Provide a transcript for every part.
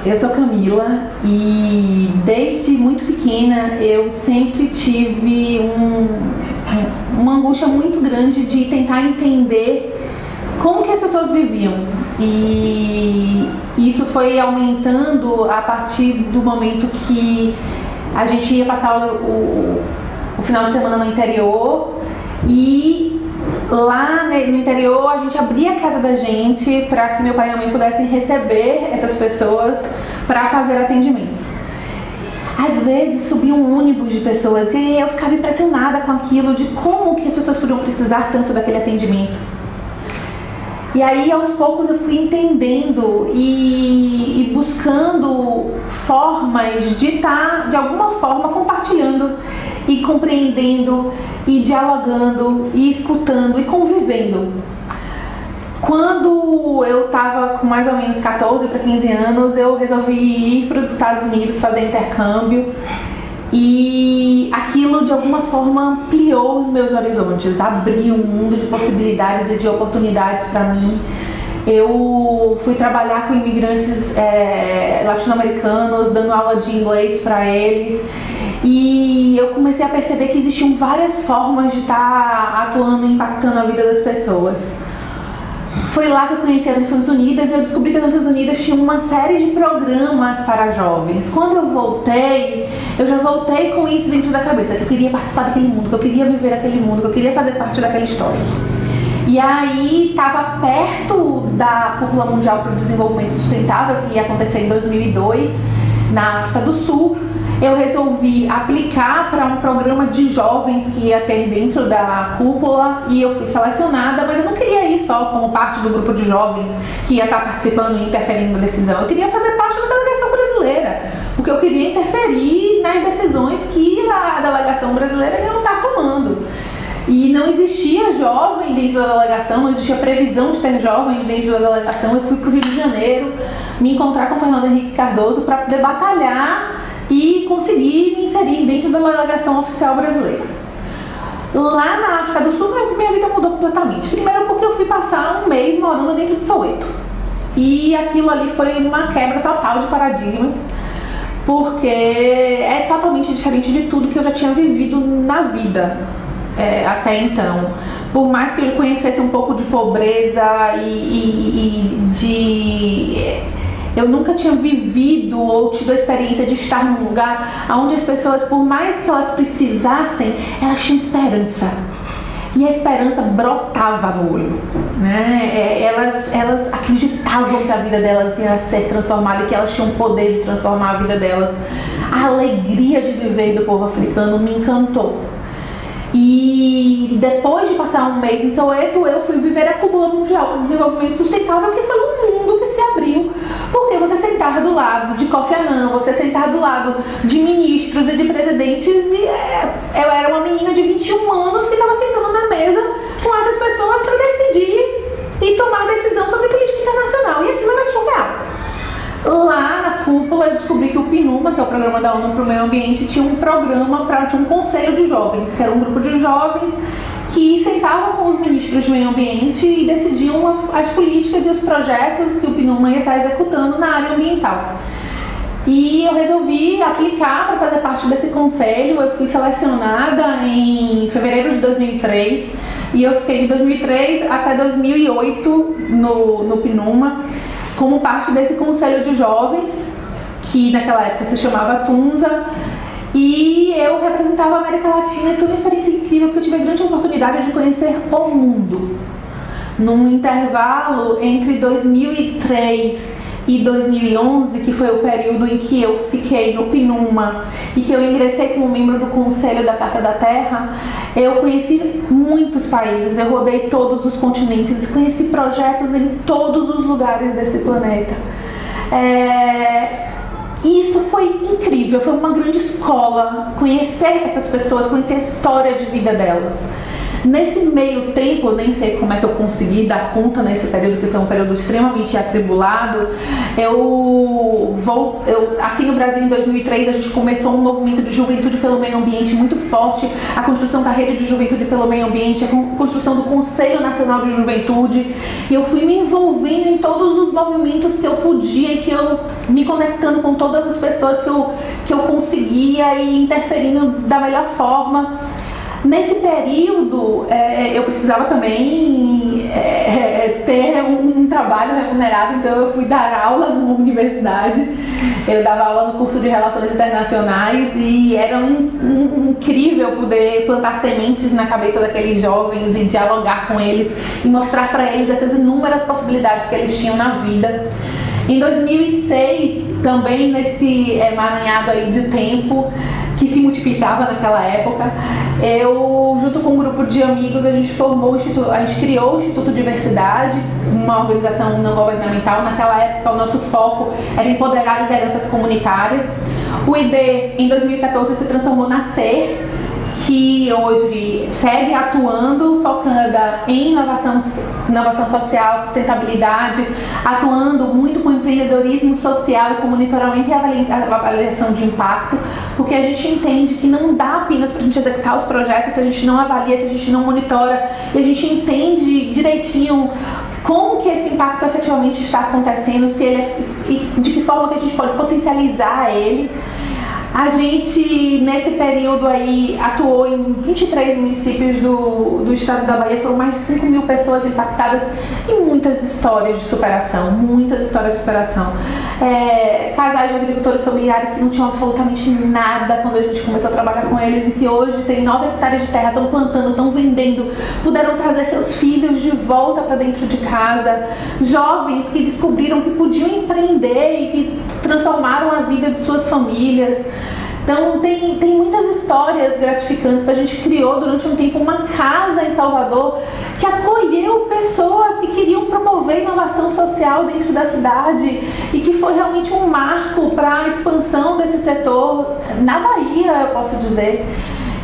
Eu sou Camila e desde muito pequena eu sempre tive uma angústia muito grande de tentar entender como que as pessoas viviam, e isso foi aumentando a partir do momento que a gente ia passar o final de semana no interior, e lá no interior a gente abria a casa da gente para que meu pai e minha mãe pudessem receber essas pessoas para fazer atendimentos. Às vezes subia um ônibus de pessoas e eu ficava impressionada com aquilo, de como que as pessoas podiam precisar tanto daquele atendimento. E aí aos poucos eu fui entendendo e buscando formas de estar de alguma forma compartilhando e compreendendo e dialogando e escutando e convivendo. Quando eu estava com mais ou menos 14 para 15 anos, eu resolvi ir para os Estados Unidos fazer intercâmbio, e aquilo de alguma forma ampliou os meus horizontes, abriu um mundo de possibilidades e de oportunidades para mim. Eu fui trabalhar com imigrantes latino-americanos, dando aula de inglês para eles, e eu comecei a perceber que existiam várias formas de estar atuando e impactando a vida das pessoas. Foi lá que eu conheci as Nações Unidas e eu descobri que as Nações Unidas tinham uma série de programas para jovens. Quando eu voltei, eu já voltei com isso dentro da cabeça, que eu queria participar daquele mundo, que eu queria viver aquele mundo, que eu queria fazer parte daquela história. E aí, estava perto da Cúpula Mundial para o Desenvolvimento Sustentável, que ia acontecer em 2002, na África do Sul. Eu resolvi aplicar para um programa de jovens que ia ter dentro da cúpula, e eu fui selecionada, mas eu não queria ir só como parte do grupo de jovens que ia estar participando e interferindo na decisão. Eu queria fazer parte da delegação brasileira, porque eu queria interferir nas decisões que a delegação brasileira ia estar tomando. E não existia jovem dentro da delegação, não existia previsão de ter jovens dentro da delegação. Eu fui para o Rio de Janeiro me encontrar com o Fernando Henrique Cardoso para poder batalhar e conseguir me inserir dentro da delegação oficial brasileira. Lá na África do Sul, minha vida mudou completamente. Primeiro porque eu fui passar um mês morando dentro de Soweto. E aquilo ali foi uma quebra total de paradigmas, porque é totalmente diferente de tudo que eu já tinha vivido na vida até então. Por mais que eu conhecesse um pouco de pobreza eu nunca tinha vivido ou tido a experiência de estar num lugar onde as pessoas, por mais que elas precisassem, elas tinham esperança. E a esperança brotava no olho, né? Elas acreditavam que a vida delas ia ser transformada e que elas tinham o poder de transformar a vida delas. A alegria de viver do povo africano me encantou. E depois de passar um mês em Soweto, eu fui viver a Cúpula Mundial para o Desenvolvimento Sustentável, que foi um mundo que se abriu, porque você sentar do lado de Kofi Annan, você sentar do lado de ministros e de presidentes, e eu era uma menina de 21 anos que estava sentando na mesa com essas pessoas para decidir e tomar decisão sobre política internacional, e aquilo era surreal. Lá na cúpula eu descobri que o PNUMA, que é o Programa da ONU para o Meio Ambiente, tinha um programa tinha um conselho de jovens, que era um grupo de jovens que sentavam com os ministros de meio ambiente e decidiam as políticas e os projetos que o PNUMA ia estar executando na área ambiental. E eu resolvi aplicar para fazer parte desse conselho. Eu fui selecionada em fevereiro de 2003 e eu fiquei de 2003 até 2008 no PNUMA, como parte desse conselho de jovens, que naquela época se chamava TUNSA, e eu representava a América Latina, e foi uma experiência incrível, porque eu tive a grande oportunidade de conhecer o mundo. Num intervalo entre 2003 e 2011, que foi o período em que eu fiquei no PNUMA e que eu ingressei como membro do Conselho da Carta da Terra, eu conheci muitos países, eu rodei todos os continentes, conheci projetos em todos os lugares desse planeta. E isso foi incrível, foi uma grande escola, conhecer essas pessoas, conhecer a história de vida delas. Nesse meio tempo, eu nem sei como é que eu consegui dar conta nesse período, que foi um período extremamente atribulado. Aqui no Brasil, em 2003, a gente começou um movimento de juventude pelo meio ambiente muito forte, a construção da rede de juventude pelo meio ambiente, a construção do Conselho Nacional de Juventude, e eu fui me envolvendo em todos os movimentos que eu podia, e que eu me conectando com todas as pessoas que eu conseguia e interferindo da melhor forma. Nesse período, eu precisava também ter um trabalho remunerado, então eu fui dar aula numa universidade. Eu dava aula no curso de Relações Internacionais e era incrível poder plantar sementes na cabeça daqueles jovens e dialogar com eles e mostrar para eles essas inúmeras possibilidades que eles tinham na vida. Em 2006, também nesse emaranhado aí de tempo, que se multiplicava naquela época, eu, junto com um grupo de amigos, a gente criou o Instituto Diversidade, uma organização não governamental. Naquela época, o nosso foco era empoderar lideranças comunitárias. O ID, em 2014, se transformou na SER, que hoje segue atuando, focada em inovação social, sustentabilidade, atuando muito com empreendedorismo social e com monitoramento e avaliação de impacto, porque a gente entende que não dá apenas para a gente executar os projetos se a gente não avalia, se a gente não monitora, e a gente entende direitinho como que esse impacto efetivamente está acontecendo, e de que forma que a gente pode potencializar ele. A gente, nesse período aí, atuou em 23 municípios do estado da Bahia. Foram mais de 5 mil pessoas impactadas e muitas histórias de superação, casais de agricultores familiares que não tinham absolutamente nada quando a gente começou a trabalhar com eles e que hoje têm 9 hectares de terra, estão plantando, estão vendendo, puderam trazer seus filhos de volta para dentro de casa. Jovens que descobriram que podiam empreender e que transformaram a vida de suas famílias. Então tem muitas histórias gratificantes. A gente criou durante um tempo uma casa em Salvador que acolheu pessoas que queriam promover inovação social dentro da cidade e que foi realmente um marco para a expansão desse setor na Bahia, eu posso dizer.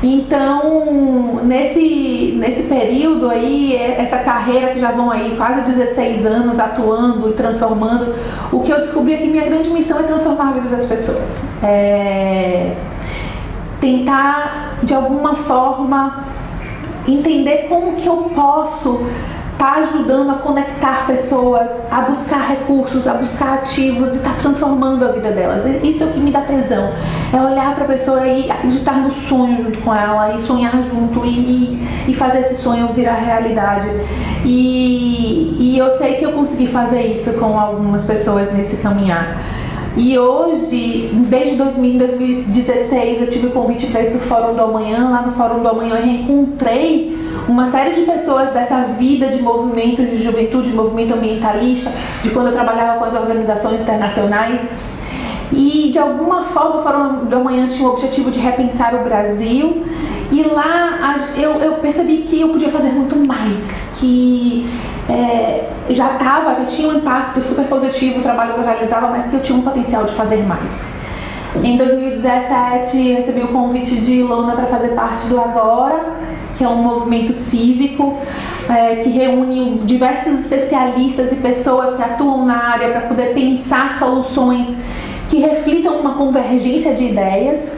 Então, nesse período aí, essa carreira que já vão aí quase 16 anos atuando e transformando, o que eu descobri é que minha grande missão é transformar a vida das pessoas. Tentar, de alguma forma, entender como que eu posso estar ajudando a conectar pessoas, a buscar recursos, a buscar ativos e estar transformando a vida delas. Isso é o que me dá tesão. É olhar para a pessoa e acreditar no sonho junto com ela, e sonhar junto, e fazer esse sonho virar realidade. E eu sei que eu consegui fazer isso com algumas pessoas nesse caminhar. E hoje, desde 2016, eu tive o convite para ir para o Fórum do Amanhã. Lá no Fórum do Amanhã eu reencontrei uma série de pessoas dessa vida de movimentos de juventude, de movimento ambientalista, de quando eu trabalhava com as organizações internacionais. E de alguma forma o Fórum do Amanhã tinha o objetivo de repensar o Brasil. E lá eu percebi que eu podia fazer muito mais, que já tinha um impacto super positivo o trabalho que eu realizava, mas que eu tinha um potencial de fazer mais. Em 2017 recebi o convite de Ilona para fazer parte do Agora, que é um movimento cívico que reúne diversos especialistas e pessoas que atuam na área para poder pensar soluções que reflitam uma convergência de ideias.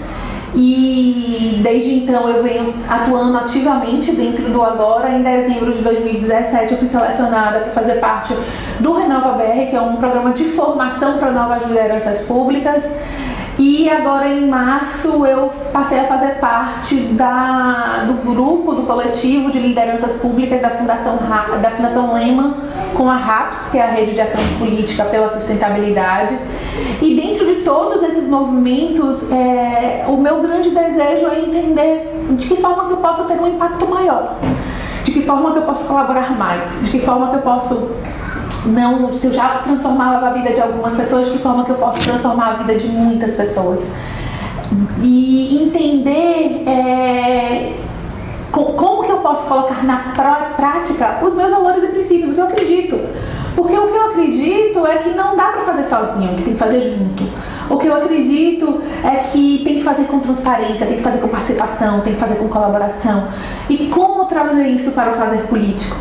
E desde então eu venho atuando ativamente dentro do Agora. Em dezembro de 2017 eu fui selecionada para fazer parte do Renova BR, que é um programa de formação para novas lideranças públicas. E agora em março eu passei a fazer parte do grupo, do coletivo de lideranças públicas da Fundação Lehman, com a RAPS, que é a Rede de Ação Política pela Sustentabilidade. E dentro de todos esses movimentos, o meu grande desejo é entender de que forma que eu posso ter um impacto maior, de que forma que eu posso colaborar mais, de que forma que eu posso... se eu já transformava a vida de algumas pessoas, de que forma que eu posso transformar a vida de muitas pessoas. E entender como que eu posso colocar na prática os meus valores e princípios, o que eu acredito. Porque o que eu acredito é que não dá para fazer sozinho, que tem que fazer junto. O que eu acredito é que tem que fazer com transparência, tem que fazer com participação, tem que fazer com colaboração. E como trazer isso para o fazer político?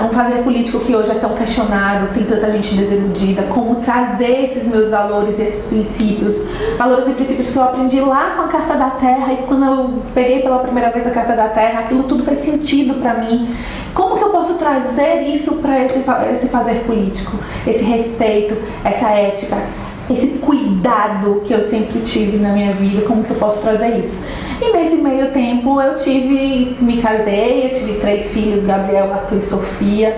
Um fazer político que hoje é tão questionado, tem tanta gente desiludida, como trazer esses meus valores, esses princípios, valores e princípios que eu aprendi lá com a Carta da Terra, e quando eu peguei pela primeira vez a Carta da Terra, aquilo tudo fez sentido para mim. Como que eu posso trazer isso para esse fazer político? Esse respeito, essa ética, esse cuidado que eu sempre tive na minha vida, como que eu posso trazer isso? E nesse meio tempo me casei, eu tive 3 filhos, Gabriel, Arthur e Sofia.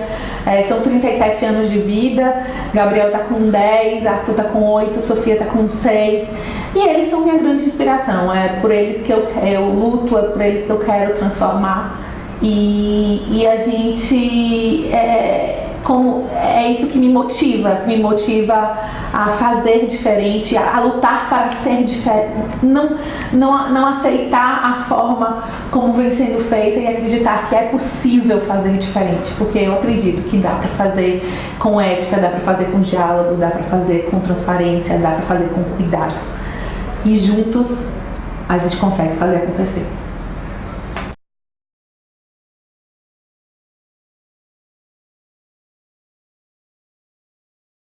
São 37 anos de vida, Gabriel tá com 10, Arthur tá com 8, Sofia tá com 6. E eles são minha grande inspiração, é por eles que eu luto, é por eles que eu quero transformar. E a gente, é isso que me motiva a fazer diferente, a lutar para ser diferente, não aceitar a forma como vem sendo feita e acreditar que é possível fazer diferente, porque eu acredito que dá para fazer com ética, dá para fazer com diálogo, dá para fazer com transparência, dá para fazer com cuidado. E juntos a gente consegue fazer acontecer.